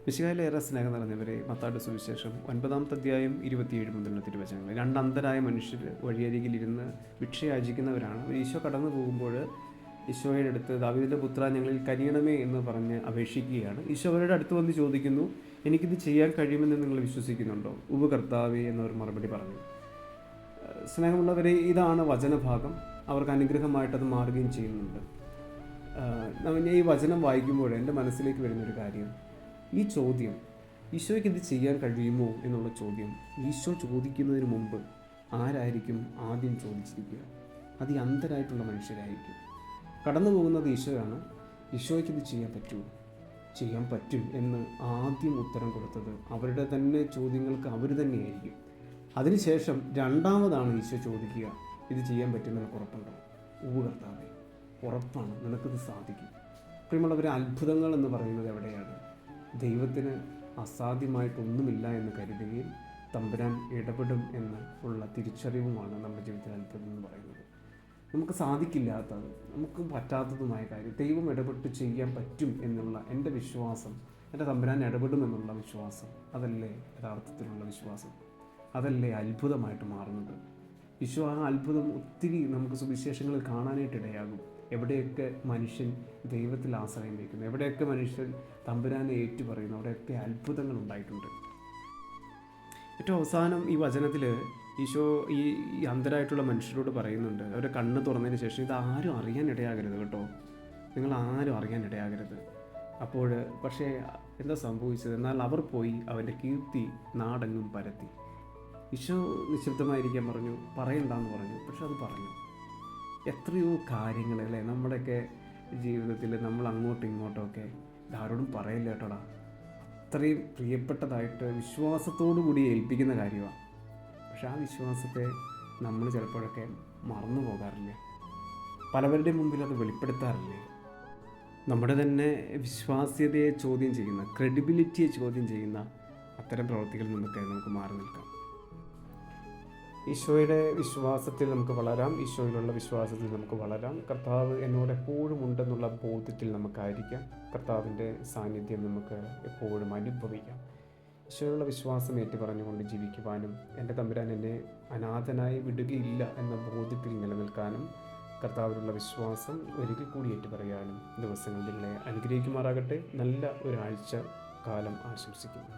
മിശിഹായിലേറെ സ്നേഹം നിറഞ്ഞവരെ, മത്തായിയുടെ സുവിശേഷം 9-ാമത്തെ അധ്യായം 27 മുതലുള്ള തിരുവചനങ്ങൾ. 2 അന്ധരായ മനുഷ്യർ വഴിയരികിലിരുന്ന് ഭിക്ഷ യാചിക്കുന്നവരാണ്. ഈശോ കടന്നു പോകുമ്പോൾ ഈശോയുടെ അടുത്ത്, ദാവീദിൻ്റെ പുത്രാ, ഞങ്ങളിൽ കനിയണമേ എന്ന് പറഞ്ഞ് അപേക്ഷിക്കുകയാണ്. ഈശോ അവരുടെ അടുത്ത് വന്ന് ചോദിക്കുന്നു, എനിക്കിത് ചെയ്യാൻ കഴിയുമെന്ന് നിങ്ങൾ വിശ്വസിക്കുന്നുണ്ടോ? ഉവ്വ് കർത്താവേ എന്നവർ മറുപടി പറഞ്ഞു. സ്നേഹമുള്ളവരെ, ഇതാണ് വചനഭാഗം. അവർക്ക് അനുഗ്രഹമായിട്ടത് മാറുകയും ചെയ്യുന്നുണ്ട്. ഞാൻ ഈ വചനം വായിക്കുമ്പോൾ എൻ്റെ മനസ്സിലേക്ക് വരുന്നൊരു കാര്യം, ഈ ചോദ്യം, ഈശോയ്ക്ക് ഇത് ചെയ്യാൻ കഴിയുമോ എന്നുള്ള ചോദ്യം ഈശോ ചോദിക്കുന്നതിന് മുമ്പ് ആരായിരിക്കും ആദ്യം ചോദിച്ചിരിക്കുക? അത് ഈ അന്ധരായിട്ടുള്ള മനുഷ്യരായിരിക്കും. കടന്നു പോകുന്നത് ഈശോയാണ്. ഈശോയ്ക്ക് ഇത് ചെയ്യാൻ പറ്റുമോ? ചെയ്യാൻ പറ്റും എന്ന് ആദ്യം ഉത്തരം കൊടുത്തത് അവരുടെ തന്നെ ചോദ്യങ്ങൾക്ക് അവർ തന്നെയായിരിക്കും. അതിനുശേഷം രണ്ടാമതാണ് ഈശോ ചോദിക്കുക, ഇത് ചെയ്യാൻ പറ്റുമെന്ന് ഉറപ്പുണ്ടോ? ഉവ്വ് കർത്താവേ, ഉറപ്പാണ്, നിനക്കിത് സാധിക്കും. പ്രിയമുള്ളവരെ, അത്ഭുതങ്ങൾ എന്ന് പറയുന്നത് എവിടെയാണ്? ദൈവത്തിന് അസാധ്യമായിട്ടൊന്നുമില്ല എന്ന് കരുതുകയും തമ്പുരാൻ ഇടപെടും എന്ന് ഉള്ള തിരിച്ചറിവുമാണ് നമ്മുടെ ജീവിതത്തിൽ അത്ഭുതം എന്ന് പറയുന്നത്. നമുക്ക് സാധിക്കില്ലാത്തത്, നമുക്ക് പറ്റാത്തതുമായ കാര്യം ദൈവം ഇടപെട്ട് ചെയ്യാൻ പറ്റും എന്നുള്ള എൻ്റെ വിശ്വാസം, എൻ്റെ തമ്പുരാൻ ഇടപെടും എന്നുള്ള വിശ്വാസം, അതല്ലേ യഥാർത്ഥത്തിലുള്ള വിശ്വാസം? അതല്ലേ അത്ഭുതമായിട്ട് മാറുന്നത്? ഈശോ ആ അത്ഭുതം ഒത്തിരി നമുക്ക് സുവിശേഷങ്ങളിൽ കാണാനായിട്ടിടയാകും. എവിടെയൊക്കെ മനുഷ്യൻ ദൈവത്തിൽ ആശ്രയം വയ്ക്കുന്നു, എവിടെയൊക്കെ മനുഷ്യൻ തമ്പുരാനെ ഏറ്റുപറയുന്നു, അവിടെയൊക്കെ അത്ഭുതങ്ങൾ ഉണ്ടായിട്ടുണ്ട്. ഏറ്റവും അവസാനം ഈ വചനത്തിൽ ഈശോ ഈ അന്ധരായിട്ടുള്ള മനുഷ്യരോട് പറയുന്നുണ്ട്, അവരുടെ കണ്ണ് തുറന്നതിന് ശേഷം, ഇത് ആരും അറിയാൻ ഇടയാകരുത് കേട്ടോ, നിങ്ങൾ ആരും അറിയാൻ ഇടയാകരുത്. അപ്പോൾ പക്ഷേ എന്താ സംഭവിച്ചത്? എന്നാൽ അവർ പോയി അവൻ്റെ കീർത്തി നാടെങ്ങും പരത്തി. ഈശോ നിശബ്ദമായിരിക്കാൻ പറഞ്ഞു, പറയണ്ടെന്ന് പറഞ്ഞു, പക്ഷെ അത് പറഞ്ഞു. എത്രയോ കാര്യങ്ങൾ അല്ലേ നമ്മുടെയൊക്കെ ജീവിതത്തിൽ നമ്മൾ അങ്ങോട്ടും ഇങ്ങോട്ടുമൊക്കെ ഇതാരോടും പറയില്ല കേട്ടോടാ, അത്രയും പ്രിയപ്പെട്ടതായിട്ട് വിശ്വാസത്തോടു കൂടി ഏൽപ്പിക്കുന്ന കാര്യമാണ്. പക്ഷെ ആ വിശ്വാസത്തെ നമ്മൾ ചിലപ്പോഴൊക്കെ മറന്നു പോകാറില്ലേ? പലവരുടെയും മുമ്പിൽ അത് വെളിപ്പെടുത്താറില്ലേ? നമ്മുടെ തന്നെ വിശ്വാസ്യതയെ ചോദ്യം ചെയ്യുന്ന, ക്രെഡിബിലിറ്റിയെ ചോദ്യം ചെയ്യുന്ന അത്തരം പ്രവൃത്തികളിൽ നിന്നൊക്കെ നമുക്ക് മാറി നിൽക്കാം. ഈശോയുടെ വിശ്വാസത്തിൽ നമുക്ക് വളരാം, ഈശോയിലുള്ള വിശ്വാസത്തിൽ നമുക്ക് വളരാം. കർത്താവ് എന്നോട് എപ്പോഴും ഉണ്ടെന്നുള്ള ബോധ്യത്തിൽ നമുക്കായിരിക്കാം. കർത്താവിൻ്റെ സാന്നിധ്യം നമുക്ക് എപ്പോഴും അനുഭവിക്കാം. ഈശോയിലുള്ള വിശ്വാസം ഏറ്റുപറഞ്ഞുകൊണ്ട് ജീവിക്കുവാനും എൻ്റെ തമ്പുരാൻ എന്നെ അനാഥനായി വിടുകയില്ല എന്ന ബോധ്യത്തിൽ നിലനിൽക്കാനും കർത്താവിലുള്ള വിശ്വാസം ഒരിക്കൽ കൂടി ഏറ്റുപറയാനും ദിവസങ്ങൾ നിങ്ങളെ അനുഗ്രഹിക്കുമാറാകട്ടെ. നല്ല ഒരാഴ്ച കാലം ആശംസിക്കുന്നു.